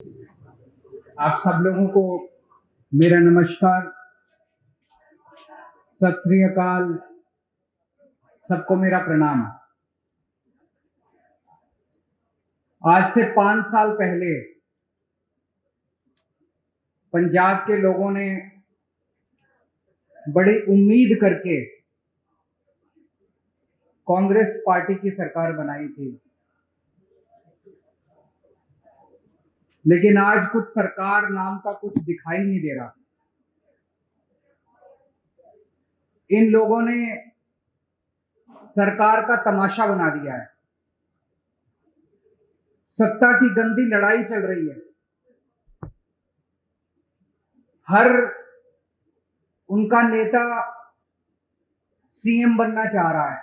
आप सब लोगों को मेरा नमस्कार, सत श्री अकाल, सबको मेरा प्रणाम। आज से 5 साल पहले पंजाब के लोगों ने बड़ी उम्मीद करके कांग्रेस पार्टी की सरकार बनाई थी, लेकिन आज कुछ सरकार नाम का कुछ दिखाई नहीं दे रहा। इन लोगों ने सरकार का तमाशा बना दिया है। सत्ता की गंदी लड़ाई चल रही है। हर उनका नेता सीएम बनना चाह रहा है।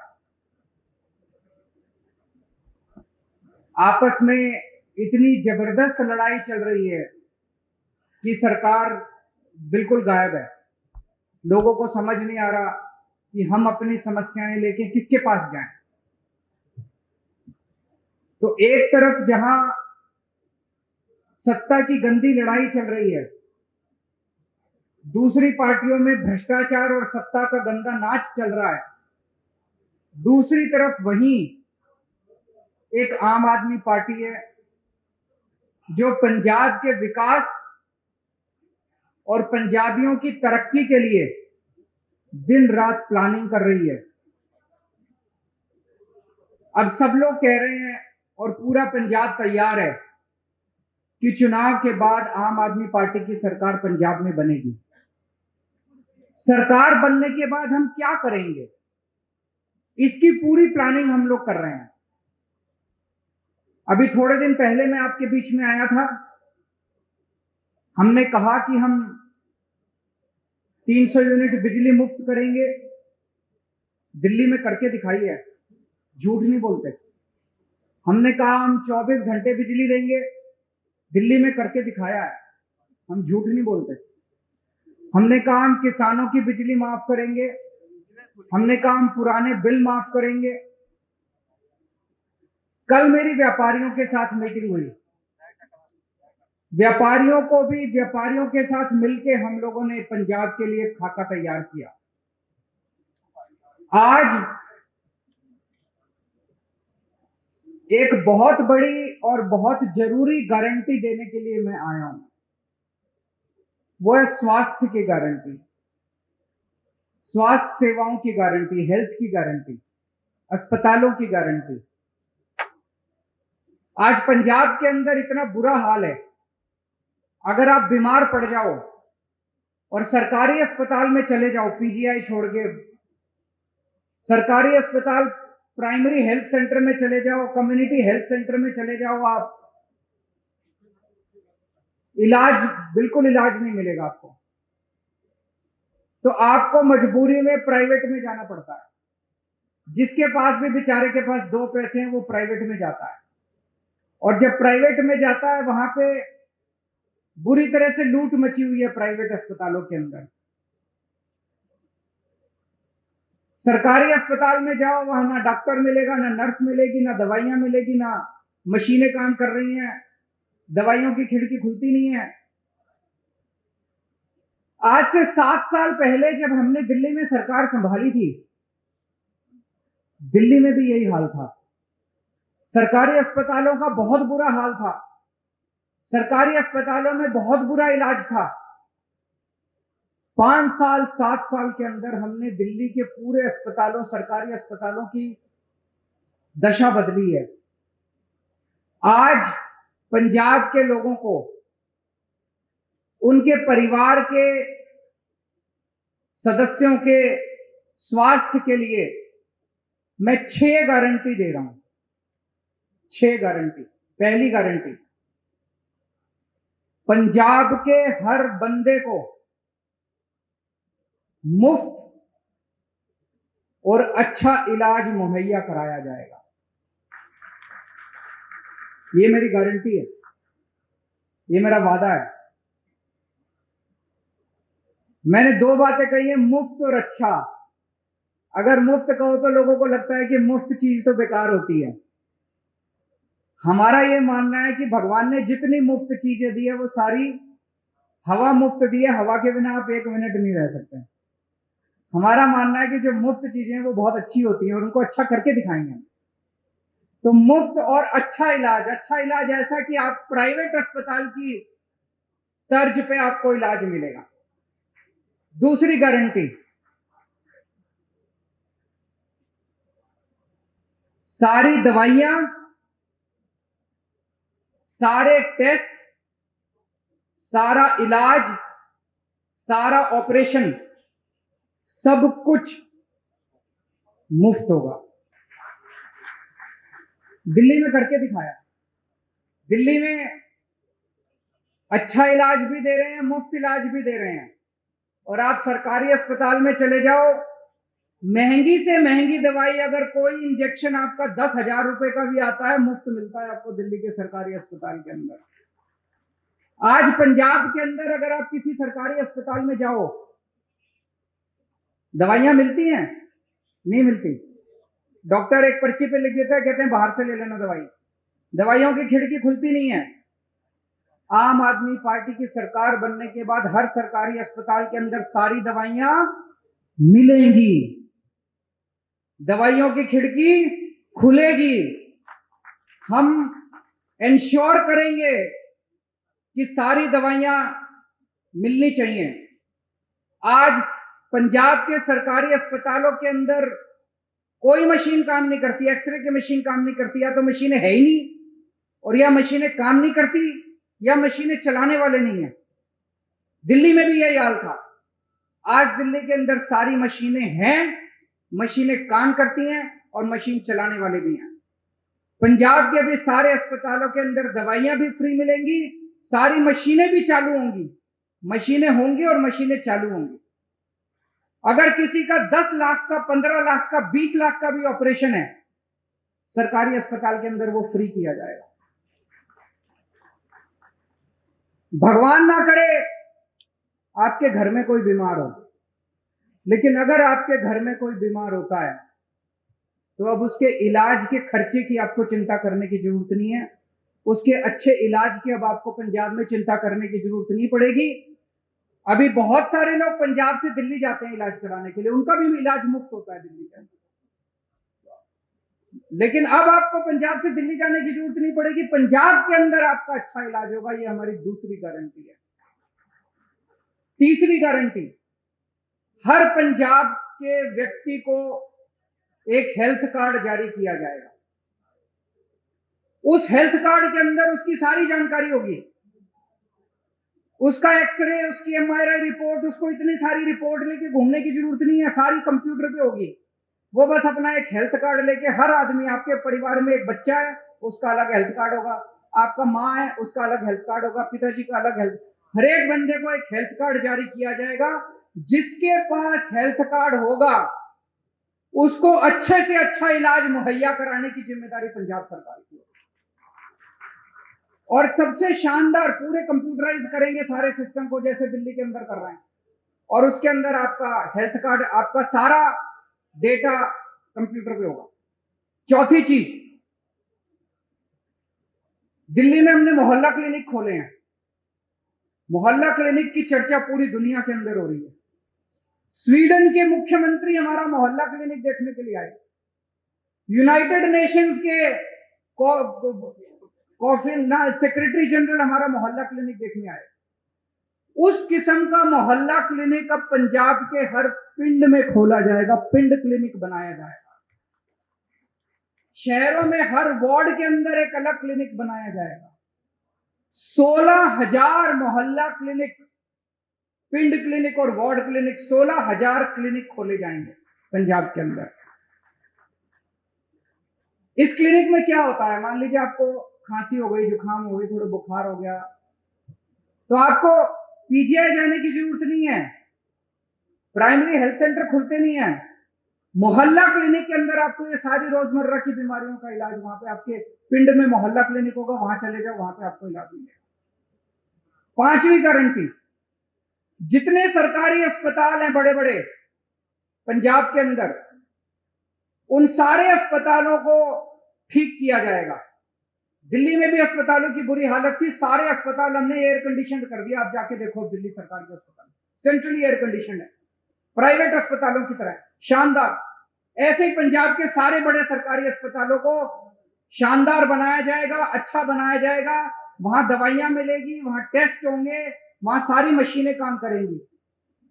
आपस में इतनी जबरदस्त लड़ाई चल रही है कि सरकार बिल्कुल गायब है। लोगों को समझ नहीं आ रहा कि हम अपनी समस्याएं लेके किसके पास जाएं। तो एक तरफ जहां सत्ता की गंदी लड़ाई चल रही है, दूसरी पार्टियों में भ्रष्टाचार और सत्ता का गंदा नाच चल रहा है। दूसरी तरफ वहीं एक आम आदमी पार्टी है जो पंजाब के विकास और पंजाबियों की तरक्की के लिए दिन रात प्लानिंग कर रही है। अब सब लोग कह रहे हैं और पूरा पंजाब तैयार है कि चुनाव के बाद आम आदमी पार्टी की सरकार पंजाब में बनेगी। सरकार बनने के बाद हम क्या करेंगे, इसकी पूरी प्लानिंग हम लोग कर रहे हैं। अभी थोड़े दिन पहले मैं आपके बीच में आया था। हमने कहा कि हम 300 यूनिट बिजली मुफ्त करेंगे। दिल्ली में करके दिखाई है, झूठ नहीं बोलते। हमने कहा हम 24 घंटे बिजली देंगे, दिल्ली में करके दिखाया है, हम झूठ नहीं बोलते। हमने कहा हम किसानों की बिजली माफ करेंगे, हमने कहा हम पुराने बिल माफ करेंगे। कल मेरी व्यापारियों के साथ मीटिंग हुई। व्यापारियों के साथ मिलकर हम लोगों ने पंजाब के लिए खाका तैयार किया। आज एक बहुत बड़ी और बहुत जरूरी गारंटी देने के लिए मैं आया हूं। वो है स्वास्थ्य की गारंटी, स्वास्थ्य सेवाओं की गारंटी, हेल्थ की गारंटी, अस्पतालों की गारंटी। आज पंजाब के अंदर इतना बुरा हाल है, अगर आप बीमार पड़ जाओ और सरकारी अस्पताल में चले जाओ, पीजीआई छोड़ के सरकारी अस्पताल, प्राइमरी हेल्थ सेंटर में चले जाओ, कम्युनिटी हेल्थ सेंटर में चले जाओ, आप बिल्कुल इलाज नहीं मिलेगा आपको। तो आपको मजबूरी में प्राइवेट में जाना पड़ता है। जिसके पास भी बेचारे के पास 2 पैसे हैं वो प्राइवेट में जाता है, और जब प्राइवेट में जाता है वहां पे बुरी तरह से लूट मची हुई है प्राइवेट अस्पतालों के अंदर। सरकारी अस्पताल में जाओ, वहां ना डॉक्टर मिलेगा, ना नर्स मिलेगी, ना दवाइयां मिलेगी, ना मशीनें काम कर रही हैं, दवाइयों की खिड़की खुलती नहीं है। आज से 7 साल पहले जब हमने दिल्ली में सरकार संभाली थी, दिल्ली में भी यही हाल था। सरकारी अस्पतालों का बहुत बुरा हाल था। सरकारी अस्पतालों में बहुत बुरा इलाज था। 5 साल 7 साल के अंदर हमने दिल्ली के पूरे अस्पतालों, सरकारी अस्पतालों की दशा बदली है। आज पंजाब के लोगों को, उनके परिवार के सदस्यों के स्वास्थ्य के लिए मैं 6 गारंटी दे रहा हूं। 6 गारंटी। पहली गारंटी, पंजाब के हर बंदे को मुफ्त और अच्छा इलाज मुहैया कराया जाएगा। ये मेरी गारंटी है, ये मेरा वादा है। मैंने 2 बातें कही है, मुफ्त और अच्छा। अगर मुफ्त कहो तो लोगों को लगता है कि मुफ्त चीज तो बेकार होती है। हमारा ये मानना है कि भगवान ने जितनी मुफ्त चीजें दी है वो सारी हवा मुफ्त दी है, हवा के बिना आप 1 मिनट नहीं रह सकते। हमारा मानना है कि जो मुफ्त चीजें हैं वो बहुत अच्छी होती हैं और उनको अच्छा करके दिखाएंगे। तो मुफ्त और अच्छा इलाज ऐसा कि आप प्राइवेट अस्पताल की तर्ज पे आपको इलाज मिलेगा। दूसरी गारंटी, सारी दवाइयां, सारे टेस्ट, सारा इलाज, सारा ऑपरेशन, सब कुछ मुफ्त होगा। दिल्ली में करके दिखाया। दिल्ली में अच्छा इलाज भी दे रहे हैं, मुफ्त इलाज भी दे रहे हैं। और आप सरकारी अस्पताल में चले जाओ, महंगी से महंगी दवाई, अगर कोई इंजेक्शन आपका 10,000 रुपए का भी आता है, मुफ्त मिलता है आपको दिल्ली के सरकारी अस्पताल के अंदर। आज पंजाब के अंदर अगर आप किसी सरकारी अस्पताल में जाओ, दवाइयां मिलती हैं? नहीं मिलती। डॉक्टर एक पर्ची पे लिख देता है, कहते हैं बाहर से ले लेना दवाई। दवाइयों की खिड़की खुलती नहीं है। आम आदमी पार्टी की सरकार बनने के बाद हर सरकारी अस्पताल के अंदर सारी दवाइयां मिलेंगी, दवाइयों की खिड़की खुलेगी। हम इंश्योर करेंगे कि सारी दवाइयां मिलनी चाहिए। आज पंजाब के सरकारी अस्पतालों के अंदर कोई मशीन काम नहीं करती, एक्सरे की मशीन काम नहीं करती, या तो मशीनें है ही नहीं, और या मशीनें काम नहीं करती, या मशीनें चलाने वाले नहीं है। दिल्ली में भी यही हाल था। आज दिल्ली के अंदर सारी मशीनें हैं, मशीनें काम करती हैं और मशीन चलाने वाले भी हैं। पंजाब के भी सारे अस्पतालों के अंदर दवाइयां भी फ्री मिलेंगी, सारी मशीनें भी चालू होंगी। मशीनें होंगी और मशीनें चालू होंगी। अगर किसी का 10 लाख का, 15 लाख का, 20 लाख का भी ऑपरेशन है, सरकारी अस्पताल के अंदर वो फ्री किया जाएगा। भगवान ना करे आपके घर में कोई बीमार हो, लेकिन अगर आपके घर में कोई बीमार होता है तो अब उसके इलाज के खर्चे की आपको चिंता करने की जरूरत नहीं है। उसके अच्छे इलाज की अब आपको पंजाब में चिंता करने की जरूरत नहीं पड़ेगी। अभी बहुत सारे लोग पंजाब से दिल्ली जाते हैं इलाज कराने के लिए, उनका भी इलाज मुफ्त होता है दिल्ली के अंदर। लेकिन अब आपको पंजाब से दिल्ली जाने की जरूरत नहीं पड़ेगी, पंजाब के अंदर आपका अच्छा इलाज होगा। ये हमारी दूसरी गारंटी है। तीसरी गारंटी, हर पंजाब के व्यक्ति को एक हेल्थ कार्ड जारी किया जाएगा। उस हेल्थ कार्ड के अंदर उसकी सारी जानकारी होगी, उसका एक्सरे, उसकी एमआरआई रिपोर्ट, उसको इतनी सारी रिपोर्ट लेके घूमने की जरूरत नहीं है, सारी कंप्यूटर पे होगी। वो बस अपना एक हेल्थ कार्ड लेके, हर आदमी, आपके परिवार में एक बच्चा है उसका अलग हेल्थ कार्ड होगा, आपका माँ है उसका अलग हेल्थ कार्ड होगा, पिताजी का अलग हेल्थ, हर एक बंदे को एक हेल्थ कार्ड जारी किया जाएगा। जिसके पास हेल्थ कार्ड होगा उसको अच्छे से अच्छा इलाज मुहैया कराने की जिम्मेदारी पंजाब सरकार की होगी। और सबसे शानदार, पूरे कंप्यूटराइज करेंगे सारे सिस्टम को जैसे दिल्ली के अंदर कर रहे हैं, और उसके अंदर आपका हेल्थ कार्ड, आपका सारा डेटा कंप्यूटर पे होगा। चौथी चीज, दिल्ली में हमने मोहल्ला क्लिनिक खोले हैं। मोहल्ला क्लिनिक की चर्चा पूरी दुनिया के अंदर हो रही है। स्वीडन के मुख्यमंत्री हमारा मोहल्ला क्लिनिक देखने के लिए आए, यूनाइटेड नेशंस के सेक्रेटरी जनरल हमारा मोहल्ला क्लिनिक देखने आए। उस किस्म का मोहल्ला क्लिनिक अब पंजाब के हर पिंड में खोला जाएगा, पिंड क्लिनिक बनाया जाएगा। शहरों में हर वार्ड के अंदर एक अलग क्लिनिक बनाया जाएगा। 16,000 मोहल्ला क्लिनिक, पिंड क्लिनिक और वार्ड क्लिनिक, 16,000 क्लिनिक खोले जाएंगे पंजाब के अंदर। इस क्लिनिक में क्या होता है, मान लीजिए आपको खांसी हो गई, जुकाम हो गई, थोड़ा बुखार हो गया, तो आपको पीजीआई जाने की जरूरत नहीं है, प्राइमरी हेल्थ सेंटर खुलते नहीं है। मोहल्ला क्लिनिक के अंदर आपको ये सारी रोजमर्रा की बीमारियों का इलाज, वहां पे आपके पिंड में मोहल्ला क्लिनिक होगा, वहां चले जाओ, वहां पे आपको इलाज मिलेगा। पांचवी गारंटी, जितने सरकारी अस्पताल हैं बड़े बड़े पंजाब के अंदर, उन सारे अस्पतालों को ठीक किया जाएगा। दिल्ली में भी अस्पतालों की बुरी हालत थी, सारे अस्पताल हमने एयर कंडीशन कर दिया। आप जाके देखो दिल्ली सरकार के अस्पताल सेंट्रली एयर कंडीशन है, प्राइवेट अस्पतालों की तरह शानदार। ऐसे ही पंजाब के सारे बड़े सरकारी अस्पतालों को शानदार बनाया जाएगा, अच्छा बनाया जाएगा। वहां दवाइयां मिलेगी, वहां टेस्ट होंगे, वहां सारी मशीनें काम करेंगी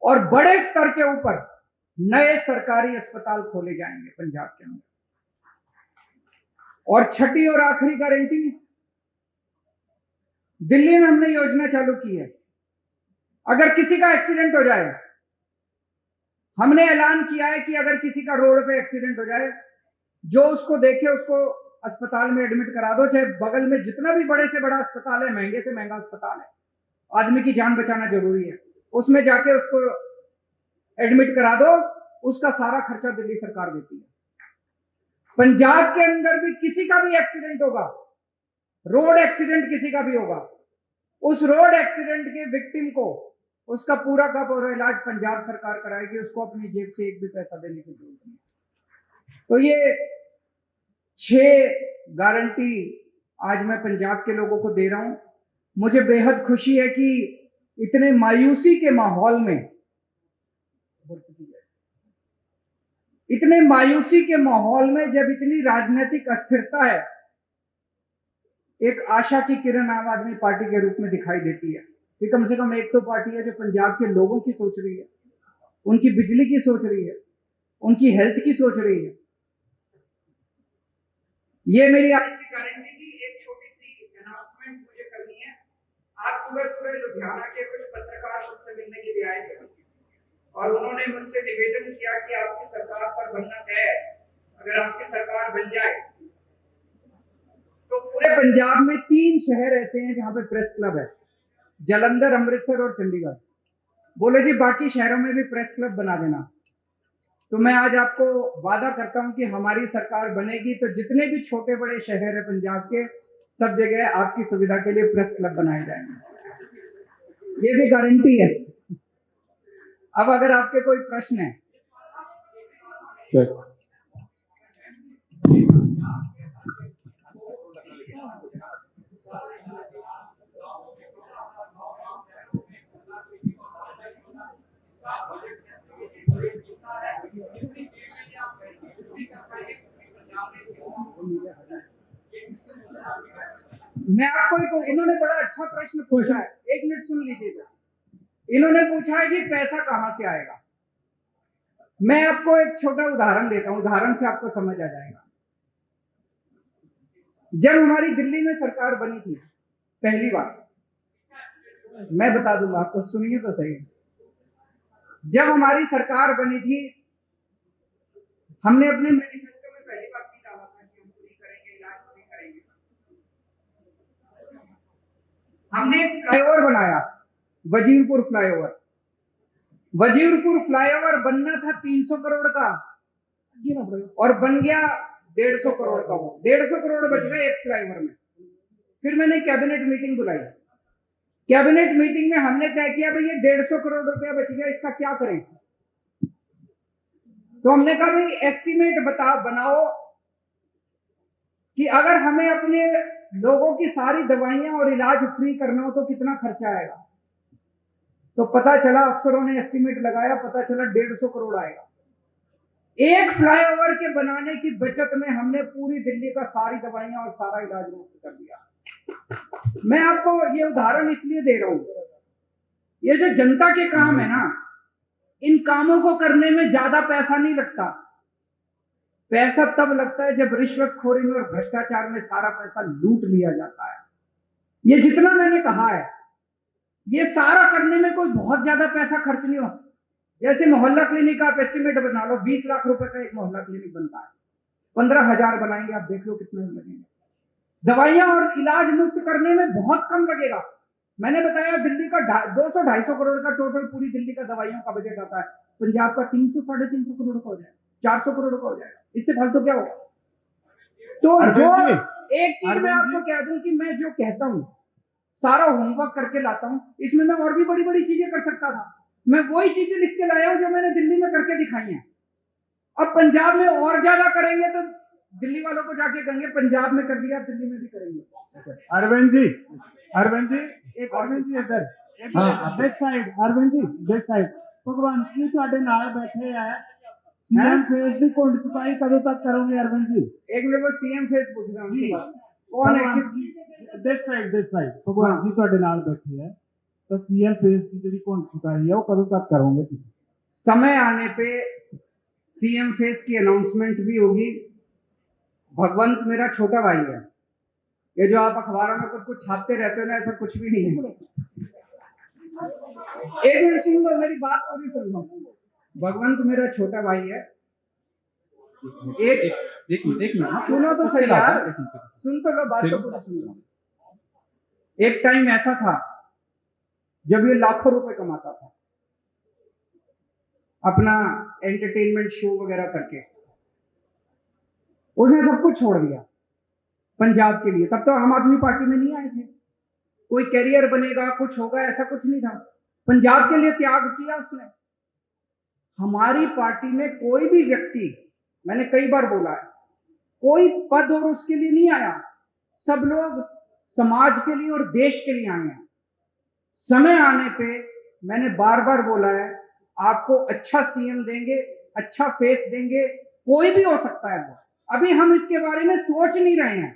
और बड़े स्तर के ऊपर नए सरकारी अस्पताल खोले जाएंगे पंजाब के अंदर। और छठी और आखिरी गारंटी, दिल्ली में हमने योजना चालू की है, अगर किसी का एक्सीडेंट हो जाए, हमने ऐलान किया है कि अगर किसी का रोड पे एक्सीडेंट हो जाए, जो उसको देखे उसको अस्पताल में एडमिट करा दो, चाहे बगल में जितना भी बड़े से बड़ा अस्पताल है, महंगे से महंगा अस्पताल है, आदमी की जान बचाना जरूरी है, उसमें जाके उसको एडमिट करा दो, उसका सारा खर्चा दिल्ली सरकार देती है। पंजाब के अंदर भी किसी का भी एक्सीडेंट होगा, रोड एक्सीडेंट किसी का भी होगा, उस रोड एक्सीडेंट के विक्टिम को उसका पूरा का पूरा इलाज पंजाब सरकार कराएगी, उसको अपनी जेब से एक भी पैसा देने की जरूरत नहीं। तो ये 6 गारंटी आज मैं पंजाब के लोगों को दे रहा हूं। मुझे बेहद खुशी है कि इतने मायूसी के माहौल में, जब इतनी राजनीतिक अस्थिरता है, एक आशा की किरण आम आदमी पार्टी के रूप में दिखाई देती है कि कम से कम एक तो पार्टी है जो पंजाब के लोगों की सोच रही है, उनकी बिजली की सोच रही है, उनकी हेल्थ की सोच रही है। ये मेरी आज की गारंटी थी। एक छोटी सी अनाउंसमेंट मुझे करनी है। आज सुबह लुधियाना के कुछ पत्रकार मुझसे मिलने के लिए आए थे और उन्होंने मुझसे निवेदन किया कि आपकी सरकार सर बनना तय है, अगर आपकी सरकार बन जाए तो पूरे पंजाब में 3 शहर ऐसे हैं जहां पे प्रेस क्लब है, जालंधर, अमृतसर और चंडीगढ़। बोले जी बाकी शहरों में भी प्रेस क्लब बना देना। तो मैं आज आपको वादा करता हूं कि हमारी सरकार बनेगी तो जितने भी छोटे बड़े शहर है पंजाब के, सब जगह आपकी सुविधा के लिए प्रेस क्लब बनाए जाएंगे। ये भी गारंटी है। अब अगर आपके कोई प्रश्न है मैं आपको इन्होंने बड़ा अच्छा प्रश्न पूछा है, 1 मिनट सुन लीजिएगा। इन्होंने पूछा है कि पैसा कहां से आएगा। मैं आपको एक छोटा उदाहरण देता हूं, उदाहरण से आपको समझ आ जाएगा। जब हमारी दिल्ली में सरकार बनी थी पहली बार, मैं बता दूंगा आपको, सुनिए तो सही। जब हमारी सरकार बनी थी, हमने अपने मैनिफेस्टो में पहली बार भी कहा था कि हम फ्री करेंगे, इलाज फ्री करेंगे। हमने एक फ्लाईओवर बनाया, वजीरपुर फ्लाईओवर। वजीरपुर फ्लाईओवर बनना था 300 करोड़ का और बन गया 150 करोड़ का। वो 150 करोड़ बच गए एक फ्लाईओवर में। फिर मैंने कैबिनेट मीटिंग बुलाई। कैबिनेट मीटिंग में हमने तय किया भाई ये 150 करोड़ रुपया बच गया, इसका क्या करें। तो हमने कहा भाई एस्टीमेट बनाओ कि अगर हमें अपने लोगों की सारी दवाइयां और इलाज फ्री करना हो तो कितना खर्चा आएगा। तो पता चला, अफसरों ने एस्टीमेट लगाया, पता चला 150 करोड़ आएगा। एक फ्लाईओवर के बनाने की बचत में हमने पूरी दिल्ली का सारी दवाइयां और सारा इलाज मुफ्त कर दिया। मैं आपको ये उदाहरण इसलिए दे रहा हूं, ये जो जनता के काम है ना, इन कामों को करने में ज्यादा पैसा नहीं लगता। पैसा तब लगता है जब रिश्वतखोरी में और भ्रष्टाचार में सारा पैसा लूट लिया जाता है। ये जितना मैंने कहा है, ये सारा करने में कोई बहुत ज्यादा पैसा खर्च नहीं होता। जैसे मोहल्ला क्लिनिक का आप एस्टिमेट बना लो, 20 लाख रुपए का एक मोहल्ला क्लिनिक बनता है, 15,000 बनाएंगे, आप देख लो कितने लगेंगे। दवाइयां और इलाज मुफ्त करने में बहुत कम लगेगा। मैंने बताया दिल्ली का 200-250 करोड़ का टोटल पूरी दिल्ली का दवाइयों का बजट आता है, पंजाब का 300-350 करोड़ का हो जाएगा, 400 करोड़ का हो जाएगा। इससे फालतू क्या होगा। तो जो एक चीज मैं आपको कह दूं कि मैं जो कहता हूं सारा होमवर्क करके लाता हूं, इसमें मैं और भी बड़ी बड़ी चीजें कर सकता था। मैं वही चीजें लिख के लाया हूं जो मैंने दिल्ली में करके दिखाई हैं। अब पंजाब में और ज्यादा करेंगे तो दिल्ली वालों को जाके कहेंगे पंजाब में कर दिया, दिल्ली में भी करेंगे। अरविंद जी, अरविंद जी, अरविंद जी इधर this side, Arvind ji this side. Bhagwant ji ਤੁਹਾਡੇ ਨਾਲ ਬੈਠੇ ਆ, सीएम फेस ਦੀ ਘੁੰਡ ਚੁਕਾਈ कदों तक करोगे अरविंद जी? एक मिनट, वो सीएम फेस पूछ रहा हूँ जी, कौन है? दिस साइड भगवंत जी ਤੁਹਾਡੇ ਨਾਲ बैठे है, तो सीएम फेस की ਜਿਹੜੀ ਘੁੰਡ ਚੁਕਾਈ है वो कदों तक करोगे? समय आने पे सीएम फेस की अनाउंसमेंट भी होगी। भगवंत मेरा छोटा भाई है, ये जो आप अखबारों में कुछ छापते रहते हो ना, ऐसा कुछ भी नहीं है। एक मिनट सुन लो, मेरी बात पूरी सुन लो। भगवंत मेरा छोटा भाई है। एक मिनट सुनो तो सही यार, सुन तो लो, बात तो पूरी सुन लो। एक टाइम ऐसा था जब ये लाखों रुपए कमाता था अपना एंटरटेनमेंट शो वगैरह करके। उसने सब कुछ छोड़ दिया पंजाब के लिए। तब तो आम आदमी पार्टी में नहीं आए थे, कोई कैरियर बनेगा कुछ होगा ऐसा कुछ नहीं था। पंजाब के लिए त्याग किया उसने। हमारी पार्टी में कोई भी व्यक्ति, मैंने कई बार बोला है, कोई पद और उसके लिए नहीं आया। सब लोग समाज के लिए और देश के लिए आए हैं। समय आने पे मैंने बार बार बोला है, आपको अच्छा सीएम देंगे, अच्छा फेस देंगे, कोई भी हो सकता है वो। अभी हम इसके बारे में सोच नहीं रहे हैं।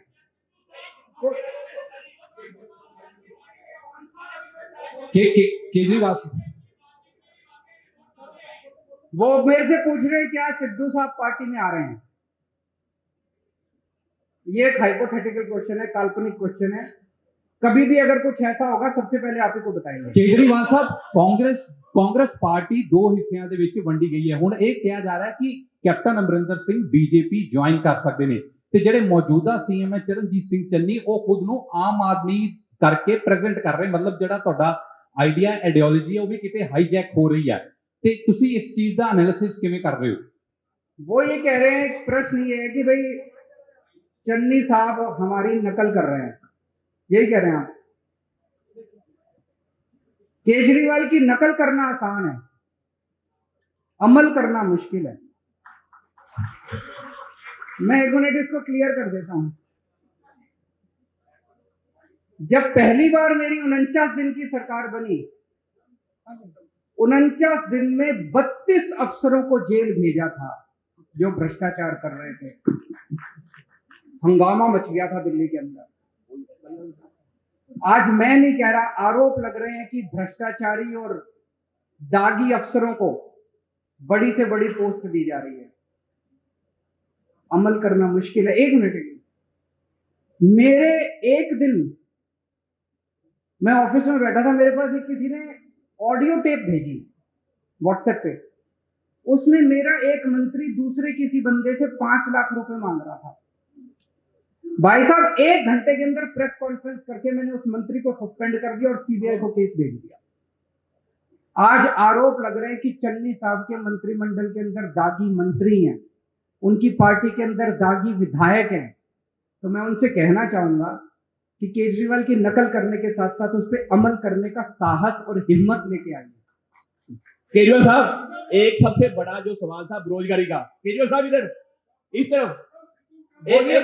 केजरीवाल वो मेरे से पूछ रहे हैं क्या सिद्धू साहब पार्टी में आ रहे हैं। ये एक हाइपोथेटिकल क्वेश्चन है, काल्पनिक क्वेश्चन है। कभी भी अगर कुछ ऐसा होगा सबसे पहले आप ही को बताएंगे। केजरीवाल साहब, ਕਾਂਗਰਸ ਪਾਰਟੀ ਦੋ ਹਿੱਸਿਆਂ ਦੇ ਵਿੱਚ ਵੰਡੀ ਗਈ ਹੈ। ਹੁਣ ਇਹ ਕਿਹਾ ਜਾ ਰਿਹਾ ਹੈ ਕਿ captain Amarinder Singh BJP join ਕਰ ਸਕਦੇ ਨੇ, ਤੇ ਜਿਹੜੇ ਮੌਜੂਦਾ ਸੀਐਮ ਹੈ ਚਰਨਜੀਤ ਸਿੰਘ ਚੰਨੀ, ਉਹ ਖੁਦ ਨੂੰ ਆਮ ਆਦਮੀ ਕਰਕੇ ਪ੍ਰੈਜ਼ੈਂਟ ਕਰ ਰਹੇ। ਮਤਲਬ ਜਿਹੜਾ ਤੁਹਾਡਾ ਆਈਡੀਆ ਆਈਡੀਓਲੋਜੀ ਹੈ ਉਹ ਵੀ ਕਿਤੇ ਹਾਈਜੈਕ ਹੋ ਰਹੀ ਹੈ, ਤੇ ਤੁਸੀਂ ਇਸ ਚੀਜ਼ ਦਾ ਐਨਾਲਿਸਿਸ ਕਿਵੇਂ ਕਰ ਰਹੇ ਹੋ? वो ये कह रहे हैं, प्रश्न ये है कि भाई चन्नी साहब हमारी नकल कर रहे हैं, यही कह रहे हैं आप? केजरीवाल की नकल करना आसान है, अमल करना मुश्किल है। मैं एक मिनट इसको क्लियर कर देता हूं। जब पहली बार मेरी 49 दिन की सरकार बनी, 49 दिन में 32 अफसरों को जेल भेजा था जो भ्रष्टाचार कर रहे थे। हंगामा मच गया था दिल्ली के अंदर। आज मैं नहीं कह रहा, आरोप लग रहे हैं कि भ्रष्टाचारी और दागी अफसरों को बड़ी से बड़ी पोस्ट दी जा रही है। अमल करना मुश्किल है। एक मिनट, मेरे एक दिन मैं ऑफिस में बैठा था, मेरे पास एक किसी ने ऑडियो टेप भेजी व्हाट्सएप पे। उसमें मेरा एक मंत्री दूसरे किसी बंदे से 5 लाख रुपए मांग रहा था। भाई साहब, 1 घंटे के अंदर प्रेस कॉन्फ्रेंस करके मैंने उस मंत्री को सस्पेंड कर दिया और सीबीआई को केस भेज दिया। आज आरोप लग रहे हैं कि चन्नी साहब के मंत्रिमंडल के अंदर दागी मंत्री हैं, उनकी पार्टी के अंदर दागी विधायक हैं। तो मैं उनसे कहना चाहूंगा कि केजरीवाल की नकल करने के साथ साथ उस पर अमल करने का साहस और हिम्मत लेके आइए। केजरीवाल साहब, एक सबसे बड़ा जो सवाल था बेरोजगारी का, केजरीवाल साहब इधर इस तरफ बोलिए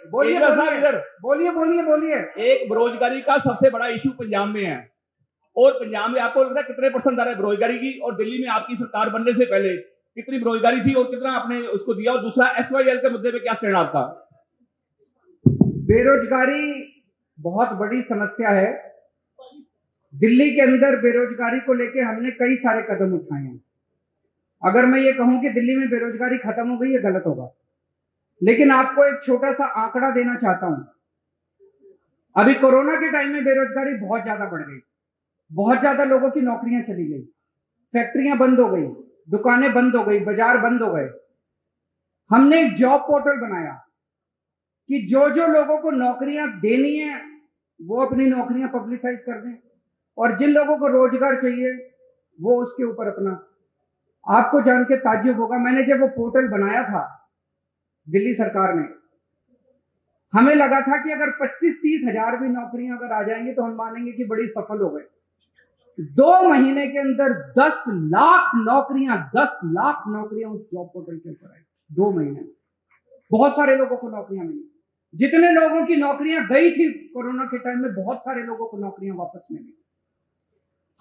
बोलिए साहब इधर बोलिए बोलिए बोलिए। एक बेरोजगारी का सबसे बड़ा इशू पंजाब में है, और पंजाब में आपको लगता है कितने परसेंट आ रहा है बेरोजगारी की? और दिल्ली में आपकी सरकार बनने से पहले कितनी बेरोजगारी थी और कितना आपने उसको दिया? और दूसरा, SYL के मुद्दे पे क्या स्टैंड आपका? बेरोजगारी बहुत बड़ी समस्या है। दिल्ली के अंदर बेरोजगारी को लेकर हमने कई सारे कदम उठाए हैं। अगर मैं ये कहूं कि दिल्ली में बेरोजगारी खत्म हो गई, ये गलत होगा। लेकिन आपको एक छोटा सा आंकड़ा देना चाहता हूं। अभी कोरोना के टाइम में बेरोजगारी बहुत ज्यादा बढ़ गई, बहुत ज्यादा लोगों की नौकरियां चली गई, फैक्ट्रियां बंद हो गई, दुकानें बंद हो गई, बाजार बंद हो गए। हमने एक जॉब पोर्टल बनाया कि जो जो लोगों को नौकरियां देनी है वो अपनी नौकरियां पब्लिसाइज कर दें, और जिन लोगों को रोजगार चाहिए वो उसके ऊपर अपना। आपको जान के ताज्जुब होगा, मैंने जब वो पोर्टल बनाया था दिल्ली सरकार ने, हमें लगा था कि अगर 25-30 हजार भी नौकरियां अगर आ जाएंगी तो हम मानेंगे कि बड़ी सफल हो गए। 2 महीने के अंदर 10 लाख नौकरियां उस जॉब पोर्टल के ऊपर आई। 2 महीने। बहुत सारे लोगों को नौकरियां मिली। जितने लोगों की नौकरियां गई थी कोरोना के टाइम में, बहुत सारे लोगों को नौकरियां वापस मिली।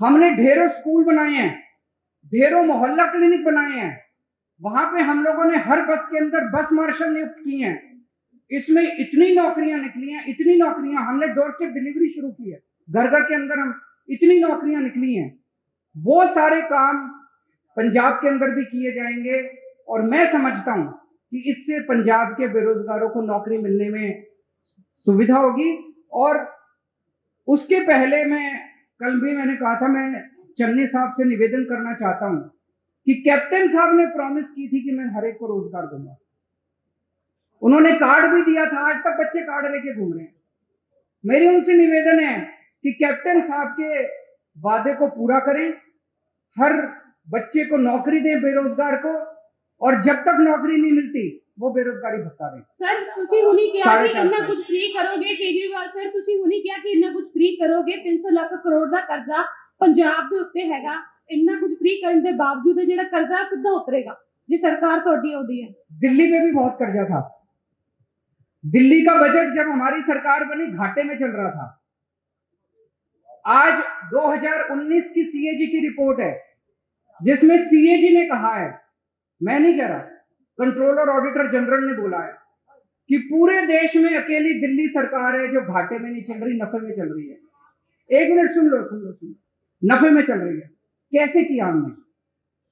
हमने ढेरों स्कूल बनाए हैं, ढेरों मोहल्ला क्लिनिक बनाए हैं, वहां पे हम लोगों ने हर बस के अंदर बस मार्शल नियुक्त किए हैं। इसमें इतनी नौकरियां निकली हैं, इतनी नौकरियां, हमने डोर स्टेप डिलीवरी शुरू की है, घर घर के अंदर हम इतनी नौकरियां निकली हैं। वो सारे काम पंजाब के अंदर भी किए जाएंगे और मैं समझता हूं कि इससे पंजाब के बेरोजगारों को नौकरी मिलने में सुविधा होगी। और उसके पहले कल भी मैंने कहा था, मैं चन्नी साहब से निवेदन करना चाहता हूं कि कैप्टन साहब ने प्रॉमिस की थी कि मैं हर एक को रोजगार दूंगा। उन्होंने कार्ड भी दिया था, आज तक बच्चे कार्ड लेके घूम रहे हैं। मेरी उनसे निवेदन है कि कैप्टन साहब के वादे को पूरा करें, हर बच्चे को नौकरी दें बेरोजगार को, और जब तक नौकरी नहीं मिलती वो बेरोजगारी भत्ता दें। सर ਤੁਸੀਂ ਹੁਣੀ ਕਿਹਾ ਕਿ ਇੰਨਾ ਕੁਝ ਫ੍ਰੀ ਕਰੋਗੇ, ਕੇਜਰੀਵਾਲ ਸਰ ਤੁਸੀਂ ਹੁਣੀ ਕਿਹਾ ਕਿ ਇੰਨਾ ਕੁਝ ਫ੍ਰੀ ਕਰੋਗੇ। 300 ਲੱਖ ਕਰੋੜ ਦਾ ਕਰਜ਼ਾ ਪੰਜਾਬ ਦੇ ਉੱਤੇ ਹੈਗਾ, ਇੰਨਾ ਕੁਝ ਫ੍ਰੀ ਕਰਨ ਦੇ ਬਾਵਜੂਦ ਜਿਹੜਾ ਕਰਜ਼ਾ ਕਿੱਦਾਂ ਉਤਰੇਗਾ ਜੇ ਸਰਕਾਰ ਤੁਹਾਡੀ ਆਉਂਦੀ है? दिल्ली में भी बहुत कर्जा था। दिल्ली का बजट जब हमारी सरकार बनी घाटे में चल रहा था। आज 2019 की सीएजी की रिपोर्ट है जिसमें सीएजी ने कहा है, मैं नहीं कह रहा, कंट्रोलर ऑडिटर जनरल ने बोला है कि पूरे देश में अकेली दिल्ली सरकार है जो घाटे में नहीं चल रही, नफे में चल रही है। एक मिनट सुन लो, नफे में चल रही है। कैसे किया हमने?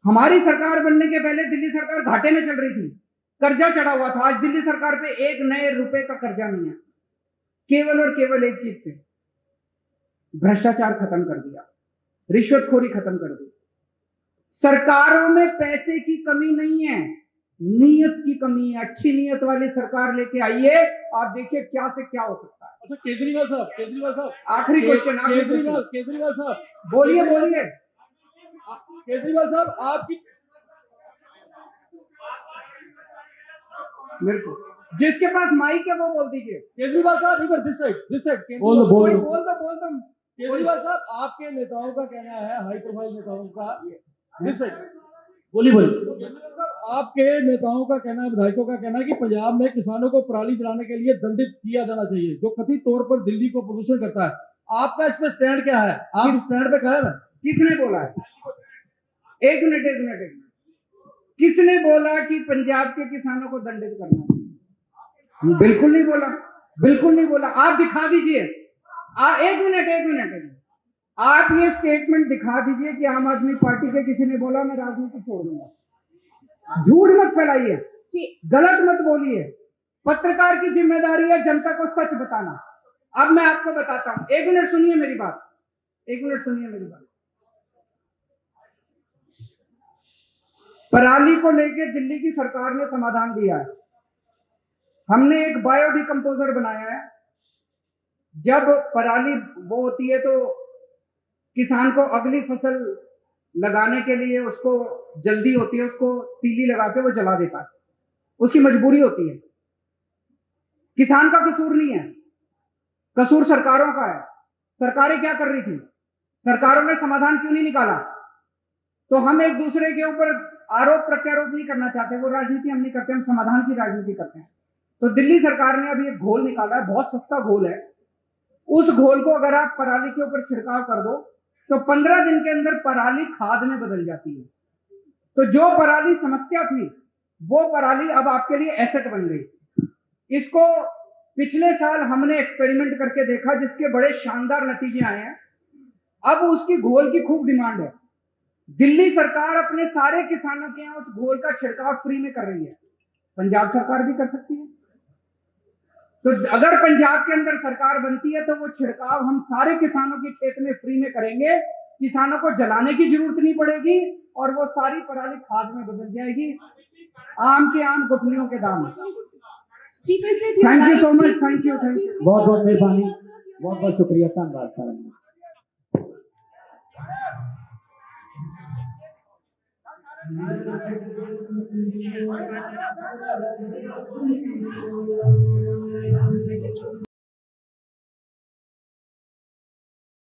हमारी सरकार बनने के पहले दिल्ली सरकार घाटे में चल रही थी, कर्जा चढ़ा हुआ था। आज दिल्ली सरकार पे एक नए रुपए का कर्जा नहीं है, केवल और केवल एक चीज से, भ्रष्टाचार खत्म कर दिया, रिश्वतखोरी खत्म कर दी। सरकारों में पैसे की कमी नहीं है, नीयत की कमी है। अच्छी नीयत वाली सरकार लेके आइए, आप देखिए क्या से क्या हो सकता है। अच्छा केजरीवाल साहब आखिरी क्वेश्चन, केजरीवाल साहब बोलिए। केजरीवाल साहब आपकी मेरे को जिसके पास माइक है वो बोल दीजिए। केजरीवाल साहब इधर दिस साइड बोल दो। केजरीवाल साहब आपके नेताओं का कहना है, हाई प्रोफाइल नेताओं का, दिस साइड बोलिए। केजरीवाल साहब आपके नेताओं का कहना है, विधायकों का कहना है कि पंजाब में किसानों को पराली जलाने के लिए दंडित किया जाना चाहिए, जो कथित तौर पर दिल्ली को प्रदूषण करता है। आपका इस पे स्टैंड क्या है? आप इस स्टैंड पे कायम है? किसने बोला है? एक मिनट, किसने बोला कि पंजाब के किसानों को दंडित करना है? बिल्कुल नहीं बोला। आप दिखा दीजिए। एक मिनट, आप ये स्टेटमेंट दिखा दीजिए कि आम आदमी पार्टी के किसी ने बोला मैं राजनीति छोड़ दूंगा। झूठ मत फैलाइए, गलत मत बोलिए। पत्रकार की जिम्मेदारी है जनता को सच बताना। अब मैं आपको बताता हूं, एक मिनट सुनिए मेरी बात। पराली को लेकर दिल्ली की सरकार ने समाधान दिया है। हमने एक बायोडिकम्पोजर बनाया है। जब पराली वो होती है तो किसान को अगली फसल लगाने के लिए उसको जल्दी होती है, उसको तीली लगा के वो जला देता है, उसकी मजबूरी होती है। किसान का कसूर नहीं है, कसूर सरकारों का है। सरकारें क्या कर रही थी? सरकारों ने समाधान क्यों नहीं निकाला? तो हम एक दूसरे के ऊपर आरोप प्रत्यारोप नहीं करना चाहते, वो राजनीति हम नहीं करते, हम समाधान की राजनीति करते हैं। तो दिल्ली सरकार ने अभी एक घोल निकाला है, बहुत सस्ता घोल है। उस घोल को अगर आप पराली के ऊपर छिड़काव कर दो तो 15 दिन के अंदर पराली खाद में बदल जाती है। तो जो पराली समस्या थी वो पराली अब आपके लिए एसेट बन गई। इसको पिछले साल हमने एक्सपेरिमेंट करके देखा, जिसके बड़े शानदार नतीजे आए हैं। अब उसकी घोल की खूब डिमांड है। दिल्ली सरकार अपने सारे किसानों के यहाँ उस घोल का छिड़काव फ्री में कर रही है। पंजाब सरकार भी कर सकती है। तो अगर पंजाब के अंदर सरकार बनती है तो वो छिड़काव हम सारे किसानों के खेत में फ्री में करेंगे। किसानों को जलाने की जरूरत नहीं पड़ेगी और वो सारी पराली खाद में बदल जाएगी। आम के आम, गुठलियों के दाम। Thank you so much, thank you. बहुत बहुत मेहरबानी, बहुत बहुत शुक्रिया, धन्यवाद सर।